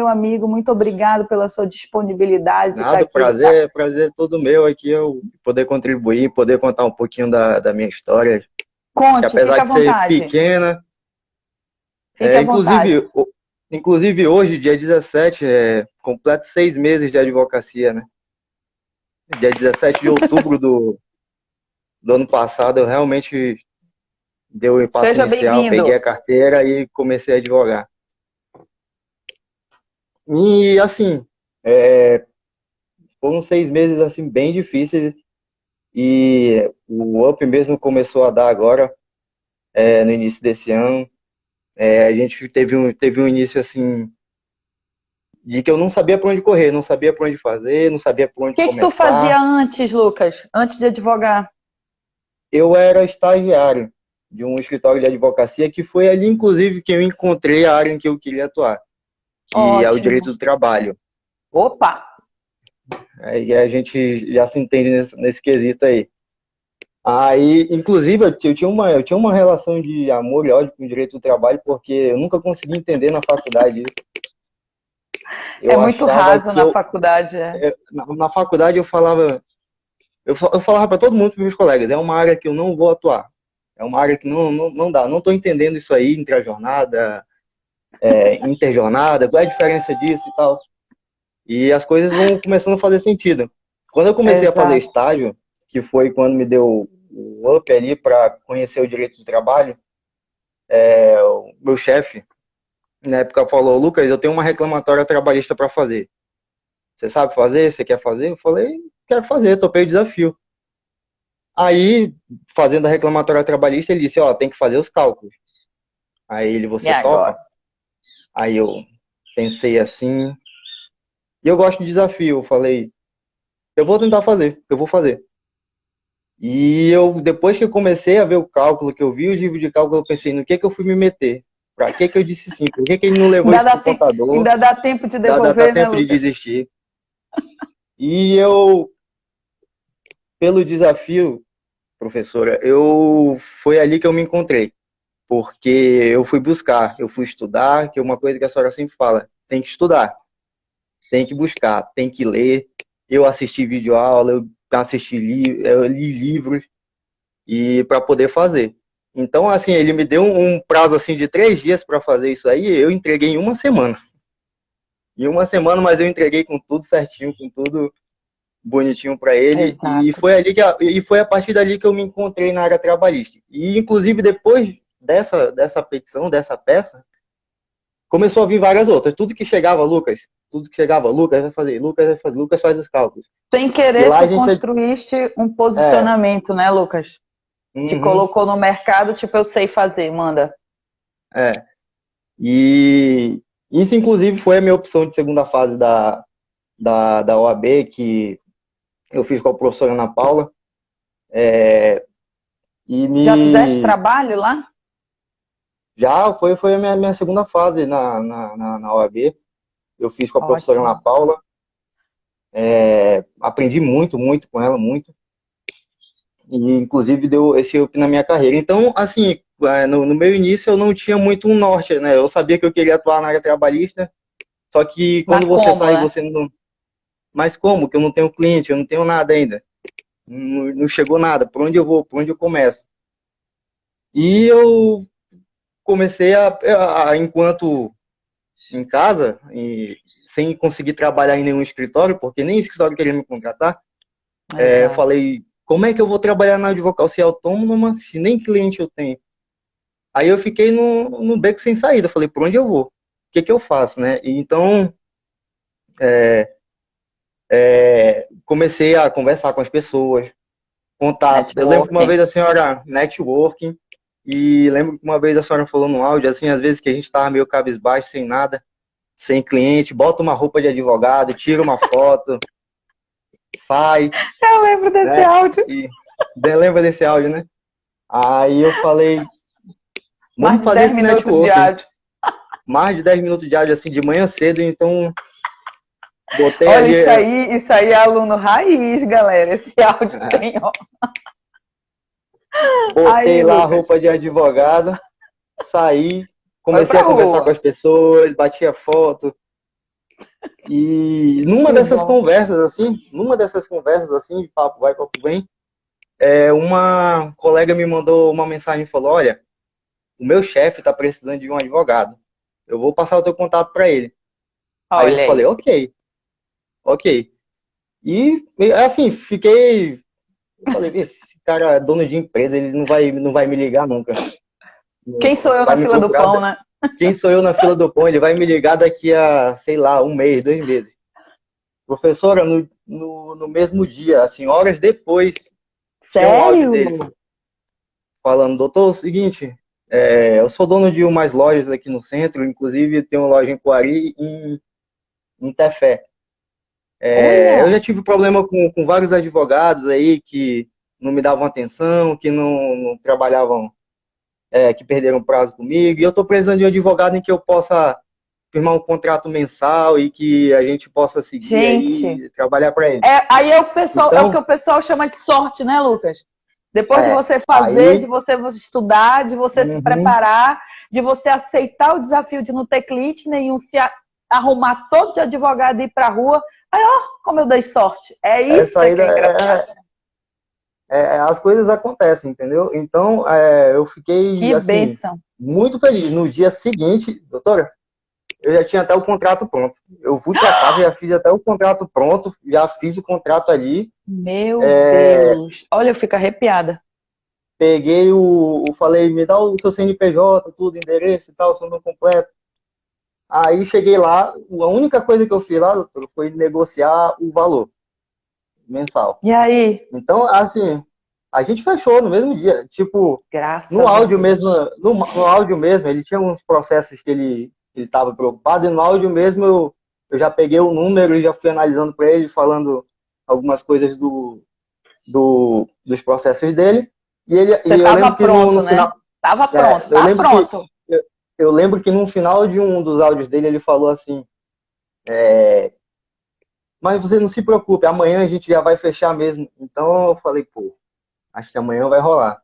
meu amigo, muito obrigado pela sua disponibilidade de estar Nada, aqui. prazer é todo meu aqui, eu poder contribuir, poder contar um pouquinho da minha história, que Conte, apesar fique à de ser vontade. pequena, Fique à vontade. inclusive hoje, dia 17, completo 6 meses de advocacia, né? Dia 17 de outubro do ano passado, eu realmente dei o passo Seja inicial, peguei a bem-vindo. carteira e comecei a advogar. E assim, é, foram 6 meses assim bem difíceis e o up mesmo começou a dar agora, no início desse ano. A gente teve um início assim de que eu não sabia para onde correr, não sabia para onde fazer, não sabia por O onde que que tu fazia começar. antes, Lucas? Antes de advogar? Eu era estagiário de um escritório de advocacia que foi ali, inclusive, que eu encontrei a área em que eu queria atuar, que é o Ótimo. direito do trabalho. Opa! Aí a gente já se entende nesse quesito aí. Aí, inclusive, eu tinha uma relação de amor e ódio com o direito do trabalho, porque eu nunca consegui entender na faculdade isso. É Eu muito achava raso que na faculdade. É. na faculdade eu falava para todo mundo, para meus colegas, é uma área que eu não vou atuar. É uma área que não dá. Não estou entendendo isso aí, intrajornada, interjornada, qual é a diferença disso e tal. E as coisas vão começando a fazer sentido. Quando eu comecei a fazer Exato. estágio, que foi quando me deu o up ali para conhecer o direito do trabalho, o meu chefe, na época, falou: Lucas, eu tenho uma reclamatória trabalhista para fazer. Você sabe fazer? Você quer fazer? Eu falei: quero fazer, topei o desafio. Aí, fazendo a reclamatória trabalhista, ele disse: ó, tem que fazer os cálculos. Aí ele: E você agora? topa? Aí eu pensei assim, e eu gosto de desafio. Eu falei: eu vou tentar fazer, eu vou fazer. E depois que eu comecei a ver o cálculo, que eu vi o livro de cálculo, eu pensei: no que eu fui me meter? Pra que eu disse sim? Por que ele não levou Ainda isso dá, pro contador? ainda dá tempo de Dá devolver, né, tempo de Lucas? desistir. E pelo desafio, professora, foi ali que eu me encontrei. Porque eu fui buscar, eu fui estudar, que é uma coisa que a senhora sempre fala: tem que estudar, tem que buscar, tem que ler. Eu assisti videoaula, eu li livros e para poder fazer. Então, assim, ele me deu um prazo assim de 3 dias para fazer isso aí, eu entreguei em uma semana. Em uma semana, mas eu entreguei com tudo certinho, com tudo bonitinho para ele, e Exato. foi a partir dali que eu me encontrei na área trabalhista. E inclusive depois dessa petição, dessa peça, começou a vir várias outras. Tudo que chegava, Lucas vai fazer, Lucas vai fazer, Lucas faz os cálculos. Sem E querer, lá a tu gente construíste um é, posicionamento, né, Lucas? Te uhum, colocou no mercado, tipo, eu sei fazer, manda. é. E isso inclusive foi a minha opção de segunda fase da OAB, que eu fiz com a professora Ana Paula, e Já fizeste trabalho lá? já foi a minha segunda fase na OAB. Eu fiz com a professora Ana Ótimo. Paula, aprendi muito, muito com ela, muito, e inclusive deu esse up na minha carreira. Então, assim, no meu início eu não tinha muito um norte, né? Eu sabia que eu queria atuar na área trabalhista, só que Mas quando você como, sai, né? você não. Mas como? Que eu não tenho cliente, eu não tenho nada ainda. Não chegou nada. Por onde eu vou? Por onde eu começo? E eu comecei enquanto em casa, sem conseguir trabalhar em nenhum escritório, porque nem escritório queria me contratar. Eu Exato. falei: como é que eu vou trabalhar na advocacia autônoma se nem cliente eu tenho? Aí eu fiquei no beco sem saída. Falei: por onde eu vou? O que eu faço, né? E então, comecei a conversar com as pessoas, contato. Eu lembro que uma Networking. vez a senhora, networking, e lembro que uma vez a senhora falou no áudio, assim, às vezes que a gente estava meio cabisbaixo, sem nada, sem cliente, bota uma roupa de advogado, tira uma foto, sai, Eu lembro desse né? áudio. E lembra desse áudio, né? Aí eu falei: Mais vamos de fazer 10 esse minutos de networking. áudio. Mais de 10 minutos de áudio, assim, de manhã cedo, então botei Olha, ali, isso aí é aluno raiz, galera. Esse áudio tem, ó. botei Aí, lá a Lucas, roupa de advogado, saí, foi comecei pra a conversar com rua. as pessoas, batia foto, E numa Que dessas bom. conversas assim, de papo vai, papo vem, uma colega me mandou uma mensagem e falou: olha, o meu chefe está precisando de um advogado. Eu vou passar o teu contato para ele. Aí eu Olha falei: aí. ok, ok. E assim, eu falei: esse cara é dono de empresa, ele não vai me ligar nunca. Quem sou eu Vai na me fila do procurar. pão, né? Quem sou eu na fila do pão? Ele vai me ligar daqui a, sei lá, um mês, 2 meses. Professora, no mesmo dia, assim, horas depois, tinha um áudio dele Sério? falando: doutor, é o seguinte, eu sou dono de umas lojas aqui no centro, inclusive tem uma loja em Coari e em Tefé. Eu já Olha, tive problema com vários advogados aí que não me davam atenção, que não trabalhavam, que perderam prazo comigo, e eu estou precisando de um advogado em que eu possa firmar um contrato mensal e que a gente possa seguir gente. aí e trabalhar para ele. Aí é o que Então, o pessoal chama de sorte, né, Lucas? Depois de você fazer, de aí, você estudar, de você se uhum, preparar, de você aceitar o desafio de não ter cliente nenhum, arrumar todo de advogado e ir para a rua. Aí, ó, como eu dei sorte. É isso essa aí que é engraçado. as coisas acontecem, entendeu? Então, eu fiquei, Que assim, bênção. muito feliz. No dia seguinte, doutora, eu já tinha até o contrato pronto. Eu fui para casa, já fiz até o contrato pronto, já fiz o contrato ali, Meu Deus. Olha, eu fico arrepiada. peguei falei, me dá o seu CNPJ, tudo, endereço e tal, seu nome completo. Aí cheguei lá, a única coisa que eu fiz lá, doutor, foi negociar o valor mensal. E aí? Então, assim, a gente fechou no mesmo dia. Tipo, no Graças a áudio mesmo, Deus. no áudio mesmo, ele tinha uns processos que ele estava preocupado, e no áudio mesmo eu já peguei o número e já fui analisando para ele, falando algumas coisas dos processos dele. Você E eu estava lembro que pronto, no né? final. Estava É, pronto, eu tá lembro que pronto. eu, eu lembro que no final de um dos áudios dele ele falou assim: mas você não se preocupe, amanhã a gente já vai fechar mesmo. Então eu falei: pô, acho que amanhã vai rolar.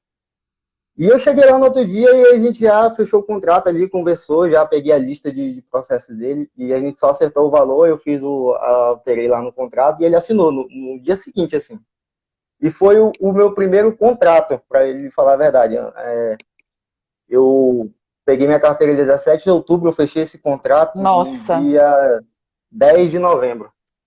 E eu cheguei lá no outro dia e a gente já fechou o contrato ali, conversou, já peguei a lista de processos dele e a gente só acertou o valor, eu alterei lá no contrato e ele assinou no dia seguinte, assim. E foi o meu primeiro contrato, para ele falar a verdade. Eu peguei minha carteira em 17 de outubro, eu fechei esse contrato no Nossa. dia 10 de novembro.